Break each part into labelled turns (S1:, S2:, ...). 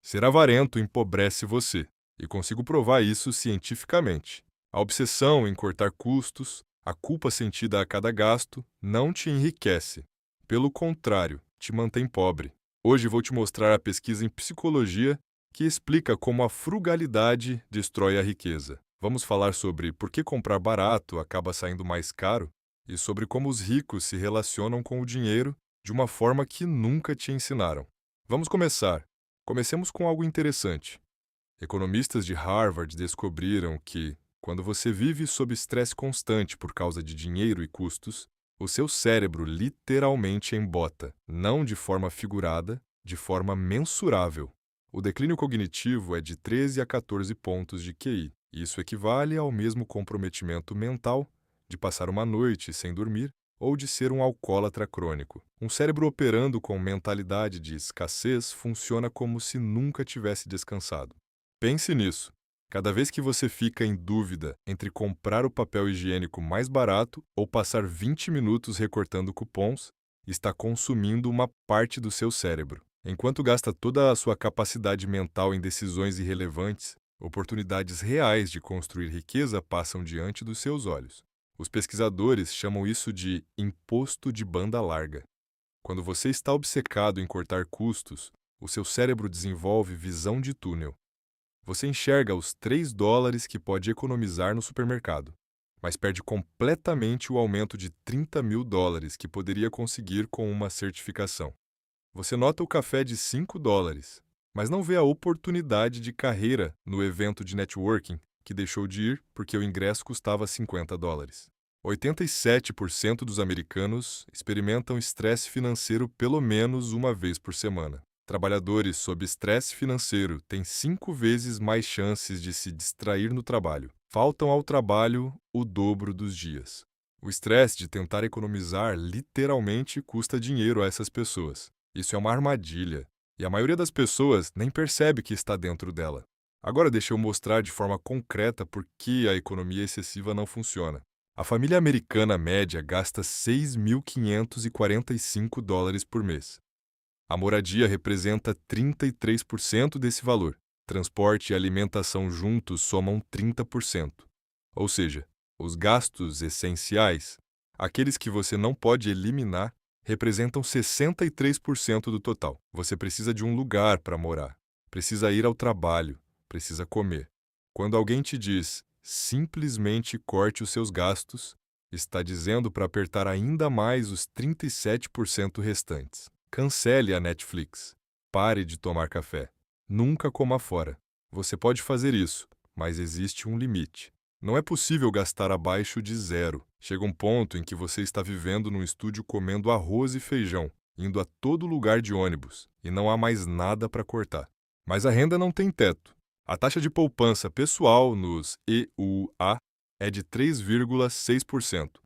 S1: Ser avarento empobrece você, e consigo provar isso cientificamente. A obsessão em cortar custos, a culpa sentida a cada gasto, não te enriquece. Pelo contrário, te mantém pobre. Hoje vou te mostrar a pesquisa em psicologia que explica como a frugalidade destrói a riqueza. Vamos falar sobre por que comprar barato acaba saindo mais caro e sobre como os ricos se relacionam com o dinheiro de uma forma que nunca te ensinaram. Vamos começar. Comecemos com algo interessante. Economistas de Harvard descobriram que, quando você vive sob estresse constante por causa de dinheiro e custos, o seu cérebro literalmente embota, não de forma figurada, de forma mensurável. O declínio cognitivo é de 13 a 14 pontos de QI. Isso equivale ao mesmo comprometimento mental de passar uma noite sem dormir ou de ser um alcoólatra crônico. Um cérebro operando com mentalidade de escassez funciona como se nunca tivesse descansado. Pense nisso. Cada vez que você fica em dúvida entre comprar o papel higiênico mais barato ou passar 20 minutos recortando cupons, está consumindo uma parte do seu cérebro. Enquanto gasta toda a sua capacidade mental em decisões irrelevantes, oportunidades reais de construir riqueza passam diante dos seus olhos. Os pesquisadores chamam isso de imposto de banda larga. Quando você está obcecado em cortar custos, o seu cérebro desenvolve visão de túnel. Você enxerga os $3 que pode economizar no supermercado, mas perde completamente o aumento de $30.000 que poderia conseguir com uma certificação. Você nota o café de $5, mas não vê a oportunidade de carreira no evento de networking que deixou de ir porque o ingresso custava $50. 87% dos americanos experimentam estresse financeiro pelo menos uma vez por semana. Trabalhadores sob estresse financeiro têm 5 vezes mais chances de se distrair no trabalho. Faltam ao trabalho o dobro dos dias. O estresse de tentar economizar literalmente custa dinheiro a essas pessoas. Isso é uma armadilha, e a maioria das pessoas nem percebe que está dentro dela. Agora deixa eu mostrar de forma concreta por que a economia excessiva não funciona. A família americana média gasta $6.545 por mês. A moradia representa 33% desse valor. Transporte e alimentação juntos somam 30%. Ou seja, os gastos essenciais, aqueles que você não pode eliminar, representam 63% do total. Você precisa de um lugar para morar, precisa ir ao trabalho, precisa comer. Quando alguém te diz, simplesmente corte os seus gastos, está dizendo para apertar ainda mais os 37% restantes. Cancele a Netflix. Pare de tomar café. Nunca coma fora. Você pode fazer isso, mas existe um limite. Não é possível gastar abaixo de zero. Chega um ponto em que você está vivendo num estúdio comendo arroz e feijão, indo a todo lugar de ônibus, e não há mais nada para cortar. Mas a renda não tem teto. A taxa de poupança pessoal nos EUA é de 3,6%.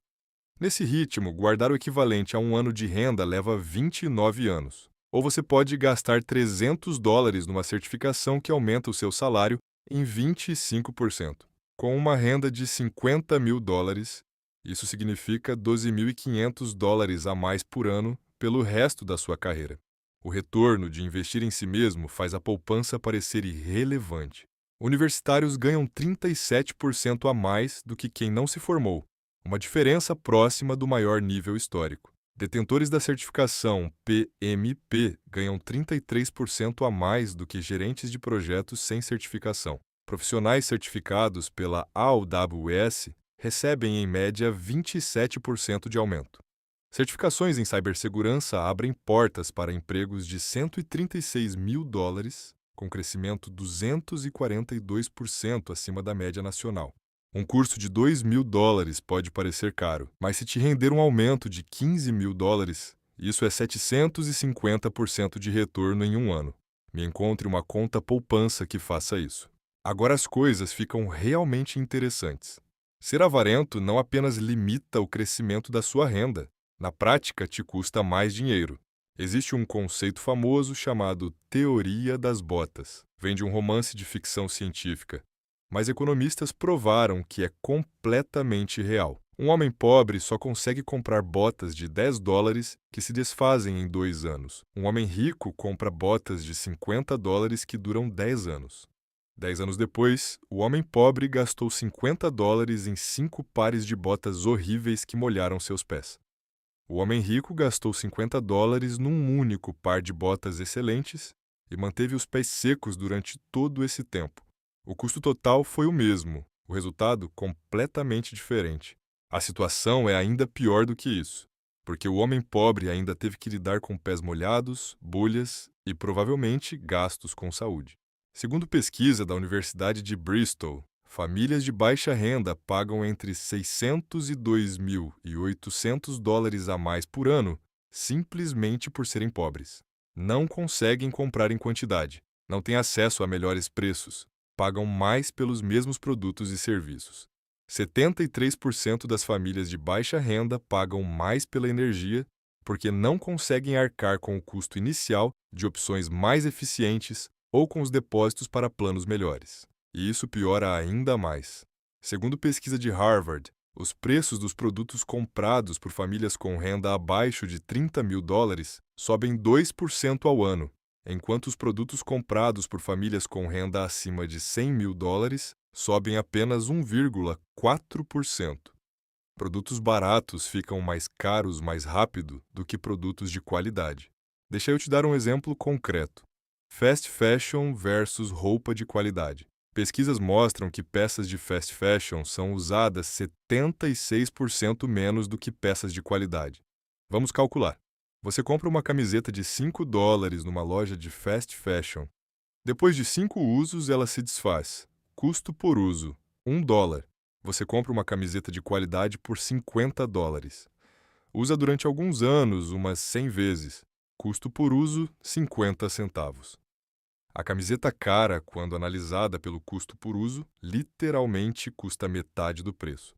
S1: Nesse ritmo, guardar o equivalente a um ano de renda leva 29 anos. Ou você pode gastar $300 numa certificação que aumenta o seu salário em 25%. Com uma renda de $50.000, isso significa $12.500 a mais por ano pelo resto da sua carreira. O retorno de investir em si mesmo faz a poupança parecer irrelevante. Universitários ganham 37% a mais do que quem não se formou, uma diferença próxima do maior nível histórico. Detentores da certificação PMP ganham 33% a mais do que gerentes de projetos sem certificação. Profissionais certificados pela AWS recebem, em média, 27% de aumento. Certificações em cibersegurança abrem portas para empregos de $136.000, com crescimento 242% acima da média nacional. Um curso de $2.000 pode parecer caro, mas se te render um aumento de $15.000, isso é 750% de retorno em um ano. Me encontre uma conta poupança que faça isso. Agora as coisas ficam realmente interessantes. Ser avarento não apenas limita o crescimento da sua renda, na prática te custa mais dinheiro. Existe um conceito famoso chamado teoria das botas. Vem de um romance de ficção científica, mas economistas provaram que é completamente real. Um homem pobre só consegue comprar botas de $10 que se desfazem em 2 anos. Um homem rico compra botas de $50 que duram 10 anos. 10 anos depois, o homem pobre gastou $50 em 5 pares de botas horríveis que molharam seus pés. O homem rico gastou $50 num único par de botas excelentes e manteve os pés secos durante todo esse tempo. O custo total foi o mesmo, o resultado completamente diferente. A situação é ainda pior do que isso, porque o homem pobre ainda teve que lidar com pés molhados, bolhas e provavelmente gastos com saúde. Segundo pesquisa da Universidade de Bristol, famílias de baixa renda pagam entre $600 e $2.800 a mais por ano simplesmente por serem pobres. Não conseguem comprar em quantidade, não têm acesso a melhores preços, pagam mais pelos mesmos produtos e serviços. 73% das famílias de baixa renda pagam mais pela energia porque não conseguem arcar com o custo inicial de opções mais eficientes ou com os depósitos para planos melhores. E isso piora ainda mais. Segundo pesquisa de Harvard, os preços dos produtos comprados por famílias com renda abaixo de $30 mil sobem 2% ao ano, enquanto os produtos comprados por famílias com renda acima de $100 mil sobem apenas 1,4%. Produtos baratos ficam mais caros mais rápido do que produtos de qualidade. Deixa eu te dar um exemplo concreto. Fast fashion versus roupa de qualidade. Pesquisas mostram que peças de fast fashion são usadas 76% menos do que peças de qualidade. Vamos calcular. Você compra uma camiseta de $5 numa loja de fast fashion. Depois de 5 usos, ela se desfaz. Custo por uso, $1. Você compra uma camiseta de qualidade por $50. Usa durante alguns anos, umas 100 vezes. Custo por uso, 50 centavos. A camiseta cara, quando analisada pelo custo por uso, literalmente custa metade do preço.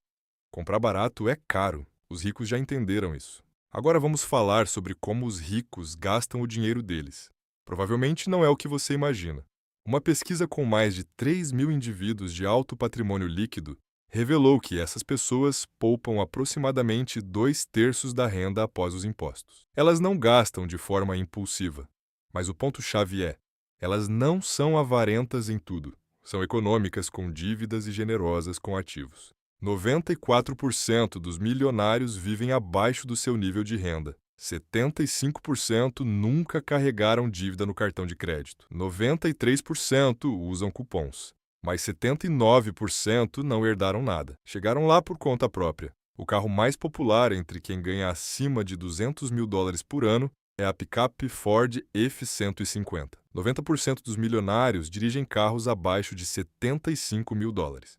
S1: Comprar barato é caro. Os ricos já entenderam isso. Agora vamos falar sobre como os ricos gastam o dinheiro deles. Provavelmente não é o que você imagina. Uma pesquisa com mais de 3 mil indivíduos de alto patrimônio líquido revelou que essas pessoas poupam aproximadamente 2/3 da renda após os impostos. Elas não gastam de forma impulsiva, mas o ponto-chave é: elas não são avarentas em tudo. São econômicas com dívidas e generosas com ativos. 94% dos milionários vivem abaixo do seu nível de renda. 75% nunca carregaram dívida no cartão de crédito. 93% usam cupons. Mas 79% não herdaram nada. Chegaram lá por conta própria. O carro mais popular entre quem ganha acima de $200 mil por ano é a picape Ford F-150. 90% dos milionários dirigem carros abaixo de $75 mil.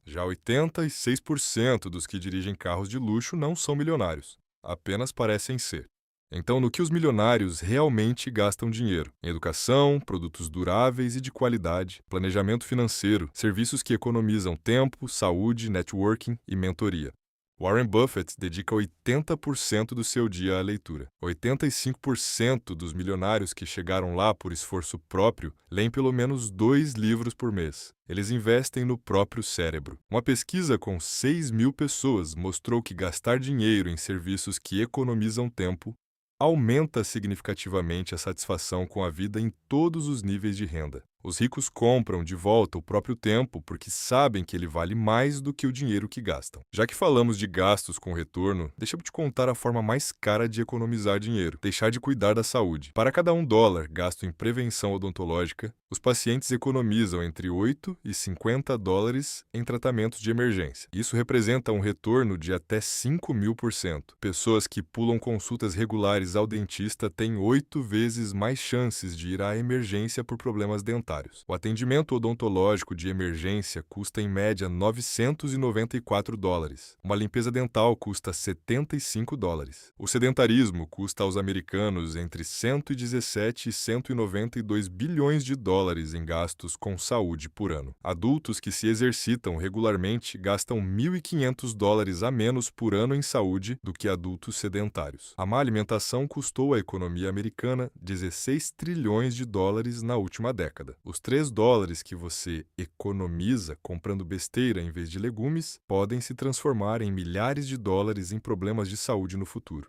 S1: Já 86% dos que dirigem carros de luxo não são milionários, apenas parecem ser. Então, no que os milionários realmente gastam dinheiro? Em educação, produtos duráveis e de qualidade, planejamento financeiro, serviços que economizam tempo, saúde, networking e mentoria. Warren Buffett dedica 80% do seu dia à leitura. 85% dos milionários que chegaram lá por esforço próprio leem pelo menos 2 livros por mês. Eles investem no próprio cérebro. Uma pesquisa com 6 mil pessoas mostrou que gastar dinheiro em serviços que economizam tempo aumenta significativamente a satisfação com a vida em todos os níveis de renda. Os ricos compram de volta o próprio tempo porque sabem que ele vale mais do que o dinheiro que gastam. Já que falamos de gastos com retorno, deixa eu te contar a forma mais cara de economizar dinheiro: deixar de cuidar da saúde. Para cada $1 gasto em prevenção odontológica, os pacientes economizam entre $8 e $50 em tratamentos de emergência. Isso representa um retorno de até 5.000%. Pessoas que pulam consultas regulares ao dentista têm 8 vezes mais chances de ir à emergência por problemas dentários. O atendimento odontológico de emergência custa em média $994. Uma limpeza dental custa $75. O sedentarismo custa aos americanos entre 117 e 192 bilhões de dólares em gastos com saúde por ano. Adultos que se exercitam regularmente gastam $1.500 a menos por ano em saúde do que adultos sedentários. A má alimentação custou à economia americana $16 trilhões na última década. Os $3 que você economiza comprando besteira em vez de legumes podem se transformar em milhares de dólares em problemas de saúde no futuro.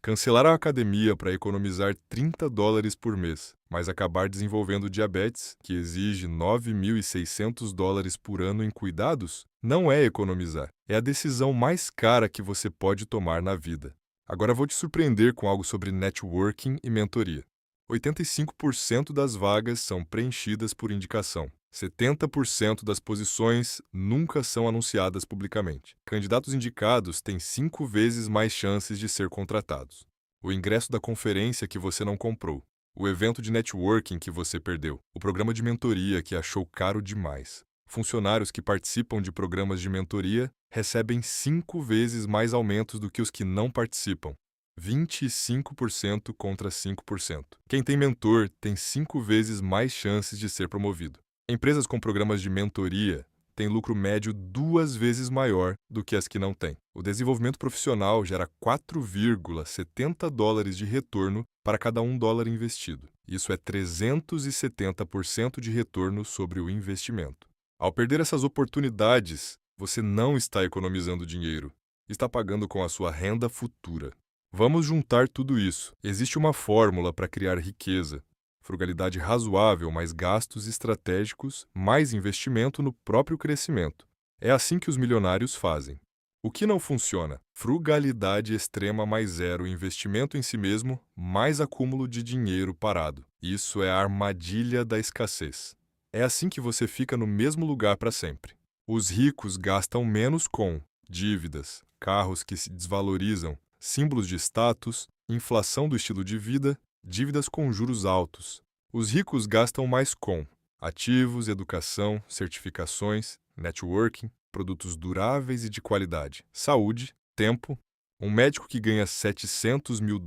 S1: Cancelar a academia para economizar $30 por mês, mas acabar desenvolvendo diabetes, que exige $9.600 por ano em cuidados, não é economizar. É a decisão mais cara que você pode tomar na vida. Agora vou te surpreender com algo sobre networking e mentoria. 85% das vagas são preenchidas por indicação. 70% das posições nunca são anunciadas publicamente. Candidatos indicados têm 5 vezes mais chances de ser contratados. O ingresso da conferência que você não comprou. O evento de networking que você perdeu. O programa de mentoria que achou caro demais. Funcionários que participam de programas de mentoria recebem 5 vezes mais aumentos do que os que não participam. 25% contra 5%. Quem tem mentor tem 5 vezes mais chances de ser promovido. Empresas com programas de mentoria têm lucro médio 2 vezes maior do que as que não têm. O desenvolvimento profissional gera $4,70 de retorno para cada $1 investido. Isso é 370% de retorno sobre o investimento. Ao perder essas oportunidades, você não está economizando dinheiro, está pagando com a sua renda futura. Vamos juntar tudo isso. Existe uma fórmula para criar riqueza. Frugalidade razoável, mais gastos estratégicos, mais investimento no próprio crescimento. É assim que os milionários fazem. O que não funciona? Frugalidade extrema mais zero, investimento em si mesmo, mais acúmulo de dinheiro parado. Isso é a armadilha da escassez. É assim que você fica no mesmo lugar para sempre. Os ricos gastam menos com dívidas, carros que se desvalorizam, símbolos de status, inflação do estilo de vida, dívidas com juros altos. Os ricos gastam mais com ativos, educação, certificações, networking, produtos duráveis e de qualidade, saúde, tempo. Um médico que ganha $700 mil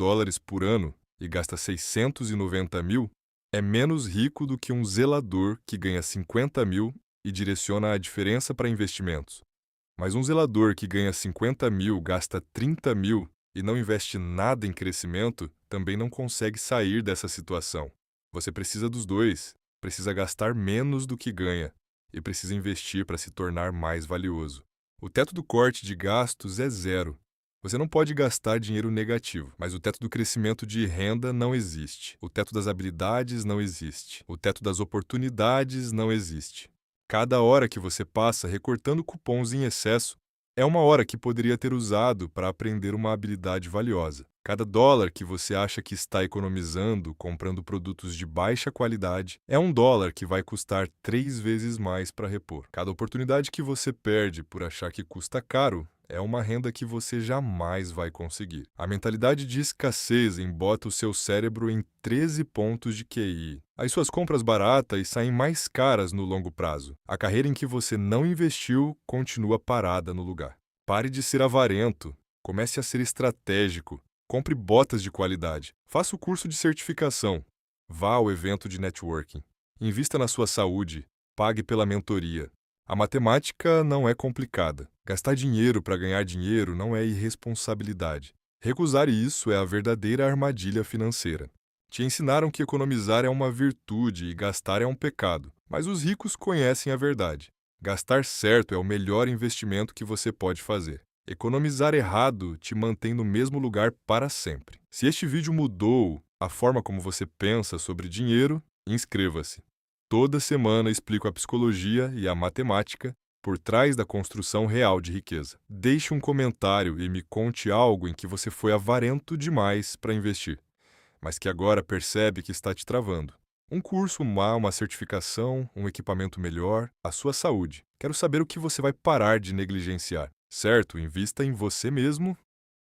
S1: por ano e gasta 690 mil é menos rico do que um zelador que ganha 50 mil e direciona a diferença para investimentos. Mas um zelador que ganha 50 mil, gasta 30 mil e não investe nada em crescimento, também não consegue sair dessa situação. Você precisa dos dois, precisa gastar menos do que ganha e precisa investir para se tornar mais valioso. O teto do corte de gastos é zero. Você não pode gastar dinheiro negativo, mas o teto do crescimento de renda não existe. O teto das habilidades não existe. O teto das oportunidades não existe. Cada hora que você passa recortando cupons em excesso é uma hora que poderia ter usado para aprender uma habilidade valiosa. Cada $1 que você acha que está economizando comprando produtos de baixa qualidade é $1 que vai custar 3 vezes mais para repor. Cada oportunidade que você perde por achar que custa caro é uma renda que você jamais vai conseguir. A mentalidade de escassez embota o seu cérebro em 13 pontos de QI. As suas compras baratas saem mais caras no longo prazo. A carreira em que você não investiu continua parada no lugar. Pare de ser avarento. Comece a ser estratégico. Compre botas de qualidade. Faça o curso de certificação. Vá ao evento de networking. Invista na sua saúde. Pague pela mentoria. A matemática não é complicada. Gastar dinheiro para ganhar dinheiro não é irresponsabilidade. Recusar isso é a verdadeira armadilha financeira. Te ensinaram que economizar é uma virtude e gastar é um pecado, mas os ricos conhecem a verdade. Gastar certo é o melhor investimento que você pode fazer. Economizar errado te mantém no mesmo lugar para sempre. Se este vídeo mudou a forma como você pensa sobre dinheiro, inscreva-se. Toda semana explico a psicologia e a matemática por trás da construção real de riqueza. Deixe um comentário e me conte algo em que você foi avarento demais para investir, mas que agora percebe que está te travando. Um curso, uma certificação, um equipamento melhor, a sua saúde. Quero saber o que você vai parar de negligenciar. Certo, invista em você mesmo